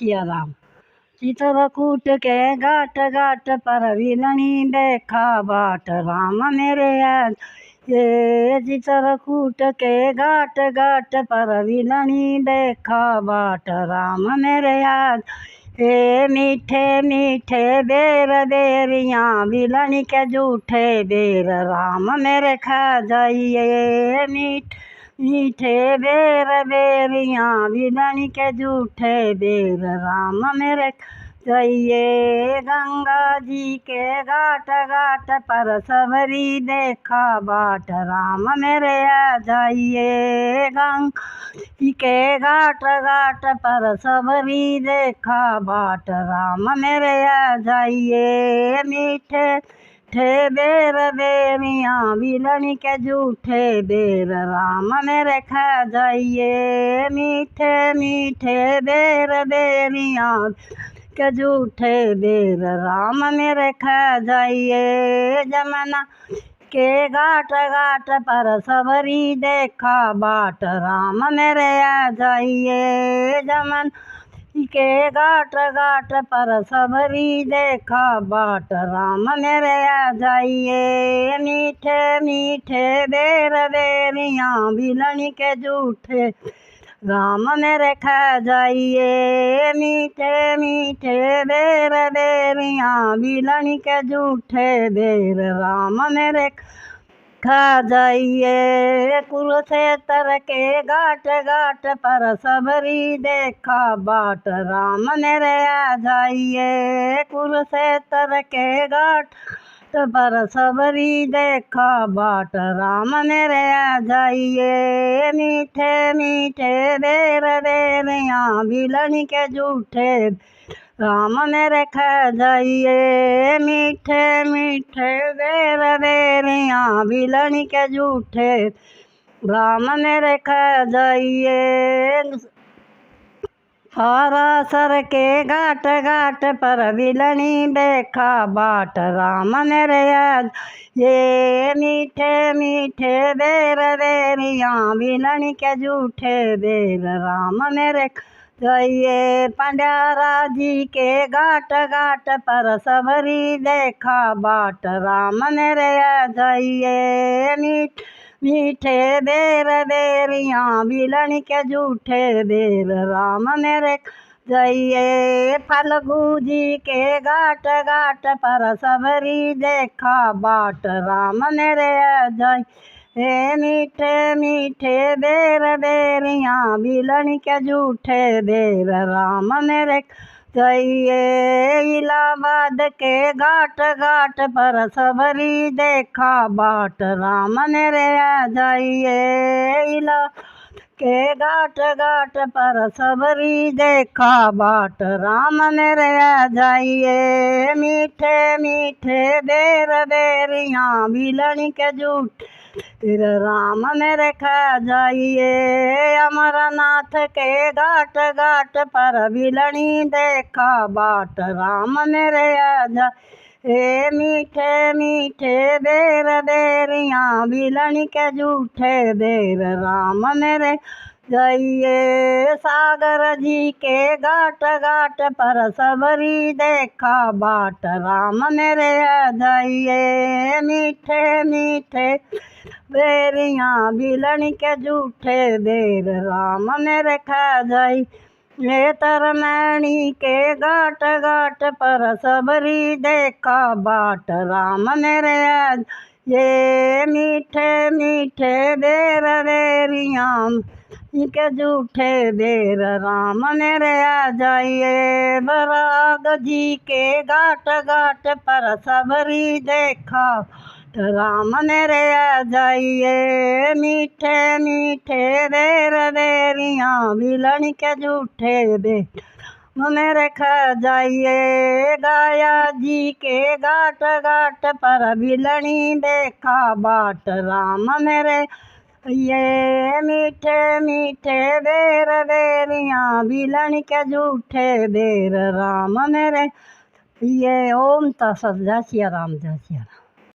सिया राम। चित्रकूट के घाट घाट पर विलनी देखा बाट राम मेरे याद। ये चित्रकूट के घाट घाट पर विलनी देखा बाट राम मेरे याद। हे मीठे मीठे बेर बेरियाँ विलनी के जूठे बेर राम मेरे खा जाइए। मीठे बेर बेरियाँ विलनी के जूठे बेर राम मेरे जाइए। गंगा जी के घाट घाट पर सबरी देखा बाट राम मेरे आ जाइए। गंगा जी के घाट घाट पर सबरी देखा बाट राम मेरे आ जाइए। मीठे मीठे बेर बेरियाँ विलनी के जूठे बेर राम मेरे खा जाइए। मीठे मीठे बेर बेरियाँ के जूठे बेर राम मेरे खा जाइए। जमुना के घाट घाट पर सबरी देखा बाट राम मेरे आ जाइए। जमुना के घाट घाट पर सबरी देखा बाट राम मेरे आ जाइए। मीठे मीठे बेर बेरियाँ विलनी के जूठे राम मेरे खा जाइए। मीठे मीठे बेर बेरियाँ विलनी के जूठे बेर राम मेरे खा जाइए। कुरुक्षेत्र के घाट घाट पर सबरी देखा बाट राम मेरे आ जाइए। कुरुक्षेत्र के घाट पर सबरी देखा बाट राम मेरे आ जाइए। मीठे मीठे बेर बेरियाँ विलनी के जूठे राम मेरे खा जाइए। मीठे मीठे बेर बेरियाँ विलनी के जूठे राम मेरे खा जाइए। हरासर के घाट घाट पर विलनी देखा बाट राम मेरे याद। ये मीठे मीठे बेर बेरियाँ विलनी के जूठे बेर राम मेरे जाइए। पंड्यारा जी के घाट घाट पर सबरी देखा बाट राम मेरे आ जाइए। मीठे बेर बेरियाँ विलनी के जूठे बेर राम मेरे जाइए। फल्गु जी के घाट घाट पर सबरी देखा बाट राम मेरे आ जाइए। मीठे मीठे बेर बेरियाँ विलनी के जूठे बेर राम मेरे जाइए। इलाहाबाद के घाट घाट पर सबरी देखा बाट राम मेरे आ जाइए। इलाहाबाद के घाट घाट पर सबरी देखा बाट राम मेरे आ जाइए। मीठे मीठे बेर बेरियाँ विलनी के जूठे बेर राम मेरे खा जाइए। अमरनाथ के घाट घाट पर विलनी देखा बाट राम मेरे आ जाइए। मीठे मीठे बेर बेरियाँ विलनी के जूठे बेर राम मेरे जाइए। सागर जी के घाट घाट पर सबरी देखा बाट राम मेरे आ जाइए। मीठे मीठे बेरियाँ विलनी के जूठे बेर राम मेरे खा जाइए। तरमैनी के घाट घाट पर सबरी देखा बाट राम मेरे आ ये। मीठे मीठे बेर बेरियाँ के जूठे बेर राम मेरे आ जाइए। बराग जी के घाट घाट पर सबरी देखा राम मेरे आ जाइए। मीठे मीठे बेर बेरियाँ विलनी के जूठे बेर मेरे खा जाइए। गया जी के घाट घाट पर विलनी देखा बाट राम मेरे ये। मीठे मीठे बेर बेरियाँ विलनी के जूठे बेर राम मेरे ये। ओम तत्सत। जय सिया राम जय सिया राम।